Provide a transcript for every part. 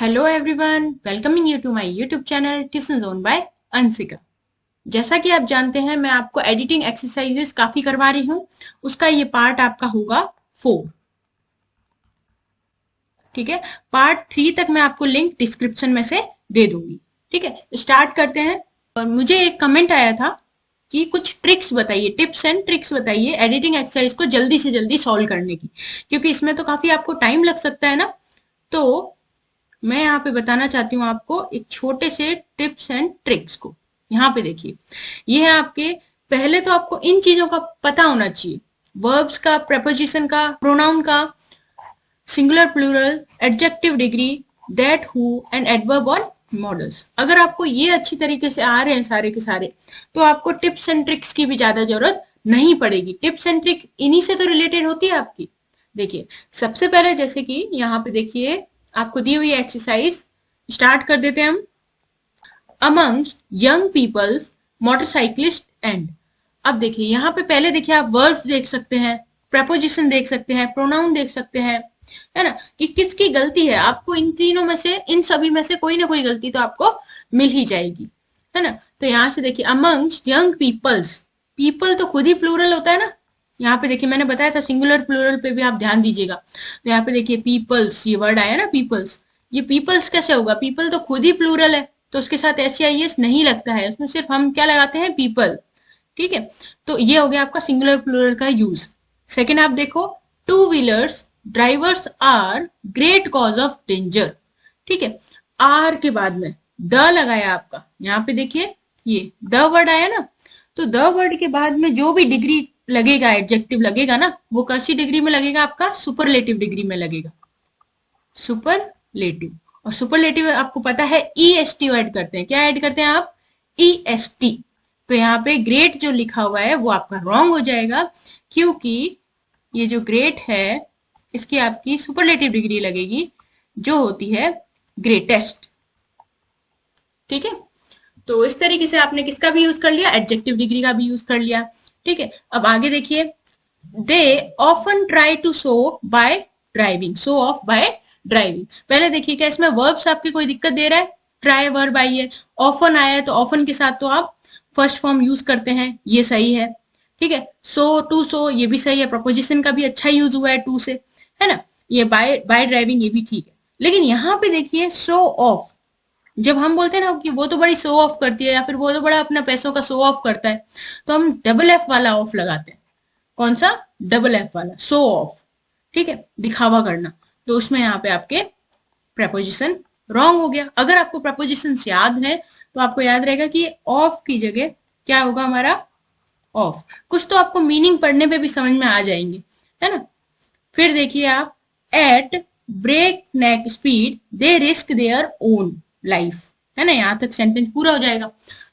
Hello everyone, welcoming you to my YouTube channel tuition zone by Anshika. जैसा कि आप जानते हैं, मैं आपको एडिटिंग एक्सरसाइजेस काफी करवा रही हूँ। उसका ये पार्ट आपका होगा 4। ठीक है, पार्ट 3 तक मैं आपको लिंक डिस्क्रिप्शन में से दे दूंगी। ठीक है, स्टार्ट करते हैं। और मुझे एक कमेंट आया था कि कुछ ट्रिक्स बताइए, टिप्स एंड ट्रिक्स बताइए एडिटिंग एक्सरसाइज को जल्दी से जल्दी सॉल्व करने की, क्योंकि इसमें तो काफी आपको टाइम लग सकता है ना। तो मैं यहाँ पे बताना चाहती हूँ आपको एक छोटे से टिप्स एंड ट्रिक्स को। यहाँ पे देखिए, ये है आपके। पहले तो आपको इन चीजों का पता होना चाहिए, वर्ब्स का, प्रेपोजिशन का, प्रोनाउन का, singular plural, adjective degree, that, who and adverb और मॉडल्स। अगर आपको ये अच्छी तरीके से आ रहे हैं सारे के सारे, तो आपको टिप्स एंड ट्रिक्स की भी ज्यादा जरूरत नहीं पड़ेगी। टिप्स एंड ट्रिक्स इन्हीं से तो रिलेटेड होती है आपकी। देखिए, सबसे पहले जैसे कि यहाँ पे देखिए, आपको दी हुई एक्सरसाइज स्टार्ट कर देते हैं हम। Amongst young peoples motorcyclist and. अब देखिए, यहाँ पे पहले देखिए आप वर्ब्स देख सकते हैं, प्रेपोजिशन देख सकते हैं, प्रोनाउन देख सकते हैं, है ना, कि किसकी गलती है। आपको इन तीनों में से, इन सभी में से कोई ना कोई गलती तो आपको मिल ही जाएगी, है ना। तो यहाँ से देखिए, अमंग्स्ट यंग पीपल्स, पीपल तो खुद ही प्लूरल होता है ना। यहाँ पे देखिए, मैंने बताया था सिंगुलर प्लूरल पे भी आप ध्यान दीजिएगा। तो यहाँ पे देखिए पीपल्स, ये वर्ड आया ना पीपल्स। ये पीपल्स कैसे होगा? पीपल तो खुद ही प्लूरल है, तो उसके साथ SEIS नहीं लगता है, उसमें सिर्फ हम क्या लगाते हैं? पीपल। ठीक है, तो ये हो गया आपका सिंगुलर प्लूरल का यूज। सेकेंड आप देखो, 2 wheelers drivers are great cause of danger. ठीक है, आर के बाद में द लगाया आपका। यहाँ पे देखिए, ये द वर्ड आया ना, तो द वर्ड के बाद में जो भी डिग्री लगेगा, एडजेक्टिव लगेगा ना, वो कैसी डिग्री में लगेगा? आपका सुपरलेटिव डिग्री में लगेगा, सुपरलेटिव। और सुपरलेटिव आपको पता है EST ऐड करते हैं। क्या ऐड करते हैं आप? EST। तो यहाँ पे ग्रेट जो लिखा हुआ है वो आपका रॉन्ग हो जाएगा, क्योंकि ये जो ग्रेट है इसकी आपकी सुपरलेटिव डिग्री लगेगी, जो होती है ग्रेटेस्ट। ठीक है, तो इस तरीके से आपने किसका भी यूज कर लिया? एडजेक्टिव डिग्री का भी यूज कर लिया। ठीक है, अब आगे देखिए, they often try to show by driving, show off by driving. पहले देखिए, क्या इसमें वर्ब्स आपकी कोई दिक्कत दे रहा है? ट्राई वर्ब आई है, ऑफन आया है, तो ऑफन के साथ तो आप फर्स्ट फॉर्म यूज करते हैं, ये सही है। ठीक है, सो, टू सो, ये भी सही है। प्रपोजिशन का भी अच्छा यूज हुआ है टू से, है ना। ये बाय ड्राइविंग, ये भी ठीक है। लेकिन यहाँ पे देखिए, शो ऑफ, जब हम बोलते हैं ना कि वो तो बड़ी शो ऑफ करती है, या फिर वो तो बड़ा अपना पैसों का शो ऑफ करता है, तो हम डबल F वाला ऑफ लगाते हैं। कौन सा? डबल F वाला, शो ऑफ। ठीक है, दिखावा करना। तो उसमें यहाँ पे आपके प्रेपोजिशन रॉन्ग हो गया। अगर आपको प्रेपोजिशन याद है तो आपको याद रहेगा कि ऑफ की जगह क्या होगा हमारा? ऑफ। कुछ तो आपको मीनिंग पढ़ने पे भी समझ में आ जाएंगे, है ना। फिर देखिए आप, at break neck speed they risk their own life, है ना। यहां तक सेंटेंस पूरा हो जाएगा।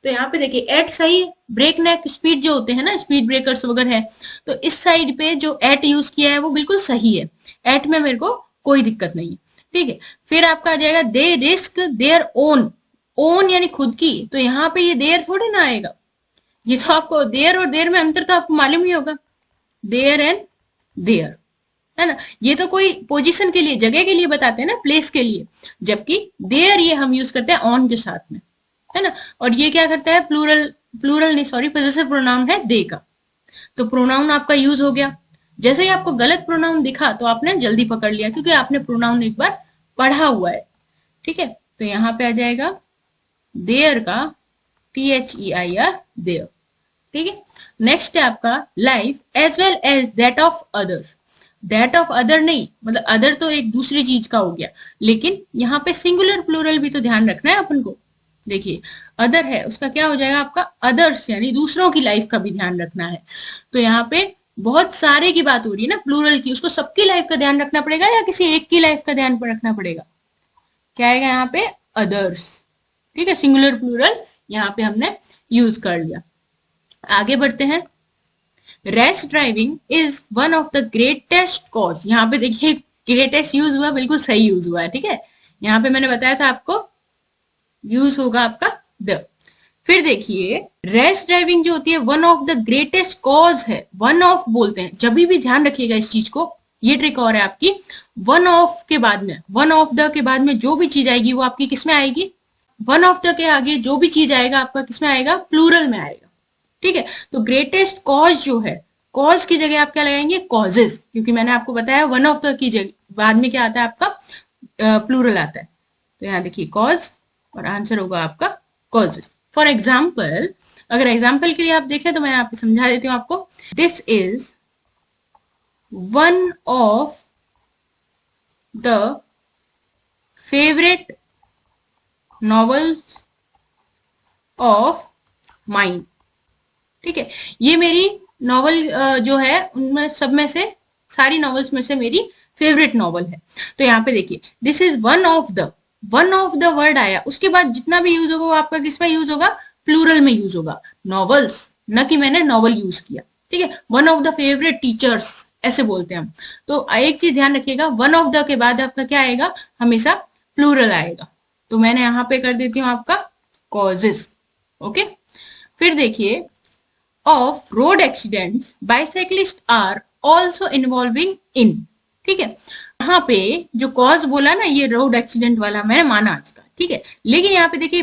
तो यहाँ पे देखिए, एट सही है। ब्रेक नेक स्पीड जो होते हैं ना, स्पीड ब्रेकर्स वगैरह है, तो इस साइड पे जो एट यूज किया है वो बिल्कुल सही है। एट में मेरे को कोई दिक्कत नहीं है। ठीक है, फिर आपका आ जाएगा, दे रिस्क देयर ओन। ओन यानी खुद की, तो यहाँ पे ये देयर थोड़ी ना आएगा। ये तो आपको देयर और देयर में अंतर तो आपको मालूम ही होगा, देयर एंड देयर, है ना। ये तो कोई पोजीशन के लिए, जगह के लिए बताते हैं ना, प्लेस के लिए, जबकि देयर ये हम यूज करते हैं ऑन के साथ में, है ना। और ये क्या करता है? प्लूरल नहीं, सॉरी, पॉजेसिव प्रोनाउन है दे का। तो प्रोनाउन आपका यूज हो गया। जैसे ही आपको गलत प्रोनाउन दिखा तो आपने जल्दी पकड़ लिया, क्योंकि आपने प्रोनाउन एक बार पढ़ा हुआ है। ठीक है, तो यहाँ पे आ जाएगा देयर का THEIR, देयर। ठीक है, नेक्स्ट है आपका, life as well as that of others. That of other नहीं, मतलब अदर तो एक दूसरी चीज का हो गया, लेकिन यहाँ पे सिंगुलर प्लूरल भी तो ध्यान रखना है अपन को। देखिए, अदर है, उसका क्या हो जाएगा आपका? अदर्स, यानी दूसरों की लाइफ का भी ध्यान रखना है। तो यहाँ पे बहुत सारे की बात हो रही है ना, प्लूरल की, उसको सबकी लाइफ का ध्यान रखना पड़ेगा या किसी एक की लाइफ का ध्यान रखना पड़ेगा? क्या आएगा यहाँ पे? अदर्स। ठीक है, सिंगुलर प्लूरल यहाँ पे हमने यूज कर लिया। आगे बढ़ते हैं, rash driving is one of the greatest cause. यहाँ पे देखिए, ग्रेटेस्ट यूज हुआ, बिल्कुल सही यूज हुआ है। ठीक है, यहाँ पे मैंने बताया था आपको यूज होगा आपका द। फिर देखिए, रैश ड्राइविंग जो होती है one of the greatest cause है, वन ऑफ बोलते हैं। जब भी ध्यान रखिएगा इस चीज को, ये ट्रिक और है आपकी। वन ऑफ के बाद में, वन ऑफ द के बाद में जो भी चीज आएगी वो आपकी किस में आएगी? वन ऑफ द के आगे जो भी चीज आएगा आपका किस में आएगा? प्लूरल में आएगा। ठीक है, तो ग्रेटेस्ट कॉज जो है, कॉज की जगह आप क्या लगाएंगे? कॉजेस, क्योंकि मैंने आपको बताया वन ऑफ द की जगह बाद में क्या आता है आपका? प्लूरल आता है। तो यहाँ देखिए कॉज और आंसर होगा आपका कॉजेस। फॉर एग्जाम्पल, अगर एग्जाम्पल के लिए आप देखें तो मैं यहाँ पे समझा देती हूँ आपको। This is one of the favourite novels of mind. ठीक है, ये मेरी नॉवल जो है उनमें सब में से, सारी नॉवेल्स में से मेरी फेवरेट नॉवल है। तो यहाँ पे देखिए this is one of the, one of the word आया, उसके बाद जितना भी यूज होगा वो आपका किस में यूज होगा? प्लूरल में यूज होगा, नॉवेल्स, न कि मैंने नॉवल यूज किया। ठीक है, one of the favourite teachers ऐसे बोलते हैं हम। तो एक चीज ध्यान रखिएगा, वन ऑफ द के बाद आपका क्या आएगा? हमेशा प्लूरल आएगा। तो मैंने यहाँ पे कर देती हूँ आपका कॉजेस। ओके, फिर देखिए of road accidents bicyclist are also involving in. ठीक है, यहाँ पे जो कॉज बोला ना, ये रोड एक्सीडेंट वाला मैंने माना इसका। ठीक है, लेकिन यहाँ पे देखिए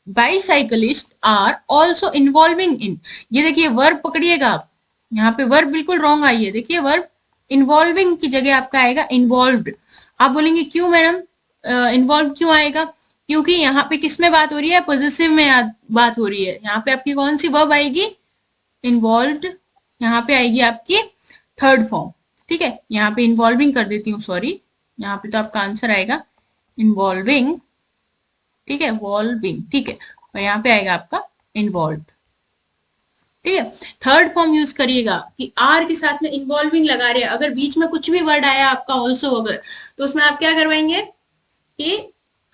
बाइसाइकिलिस्ट आर ऑल्सो इन्वॉल्विंग इन, ये देखिए वर्ब पकड़िएगा आप, यहाँ पे वर्ब बिल्कुल रॉन्ग आई है। देखिए वर्ब इन्वॉल्विंग की जगह आपका आएगा इन्वॉल्व्ड। आप बोलेंगे क्यों मैडम इन्वॉल्व क्यों आएगा? क्योंकि यहाँ पे किस में बात हो रही है? पॉजिटिव में बात हो रही है। यहाँ पे आपकी कौन सी वर्ब आएगी? इन्वॉल्व्ड। यहाँ पे आएगी आपकी थर्ड फॉर्म। ठीक है, यहाँ पे इन्वॉल्विंग कर देती हूँ, सॉरी, यहाँ पे तो आपका आंसर आएगा इन्वॉल्विंग। ठीक है, वॉल्विंग। ठीक है, और यहाँ पे आएगा आपका इन्वॉल्व। ठीक है, थर्ड फॉर्म यूज करिएगा कि आर के साथ में इन्वॉल्विंग लगा रहे हैं। अगर बीच में कुछ भी वर्ड आया आपका ऑल्सो अगर, तो उसमें आप क्या करवाएंगे कि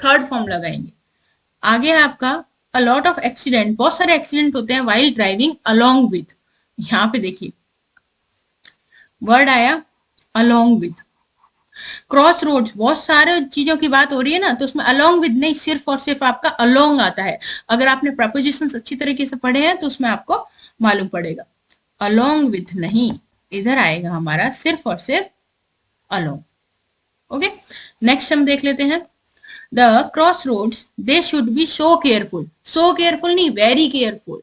थर्ड फॉर्म लगाएंगे। आगे है आपका अ लॉट ऑफ एक्सीडेंट, बहुत सारे एक्सीडेंट होते हैं वाइल ड्राइविंग अलोंग विथ। यहाँ पे देखिए वर्ड आया अलोंग विथ। क्रॉस रोड्स, बहुत सारे चीजों की बात हो रही है ना, तो उसमें अलोंग विद नहीं, सिर्फ और सिर्फ आपका अलोंग आता है। अगर आपने प्रपोजिशंस अच्छी तरीके से पढ़े हैं तो उसमें आपको मालूम पड़ेगा। अलोंग विथ नहीं, इधर आएगा हमारा सिर्फ और सिर्फ अलोंग। ओके, नेक्स्ट हम देख लेते हैं। The cross roads they should be so careful, so careful नहीं, वेरी केयरफुल।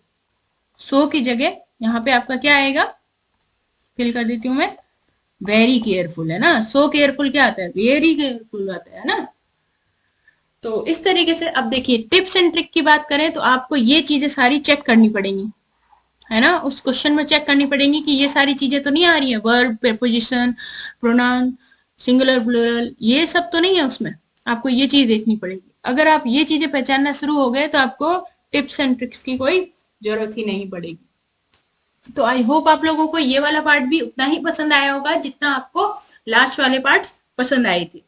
सो की जगह यहाँ पे आपका क्या आएगा? फिल कर देती हूँ मैं, वेरी केयरफुल है ना। सो केयरफुल क्या आता है? वेरी केयरफुल आता है ना। तो इस तरीके से अब देखिए टिप्स एंड ट्रिक की बात करें तो आपको ये चीजें सारी चेक करनी पड़ेंगी, है ना। उस क्वेश्चन में चेक करनी पड़ेंगी कि ये सारी चीजें तो नहीं आ रही है, verb, preposition, pronoun, singular, plural, ये सब तो नहीं है उसमें। आपको ये चीज देखनी पड़ेगी। अगर आप ये चीजें पहचानना शुरू हो गए तो आपको टिप्स एंड ट्रिक्स की कोई जरूरत ही नहीं पड़ेगी। तो आई होप आप लोगों को ये वाला पार्ट भी उतना ही पसंद आया होगा जितना आपको लास्ट वाले पार्ट्स पसंद आए थे।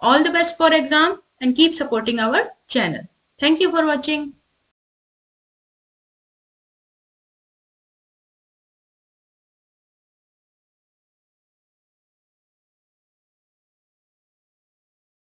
All the best for exam and keep supporting our channel. Thank you for watching.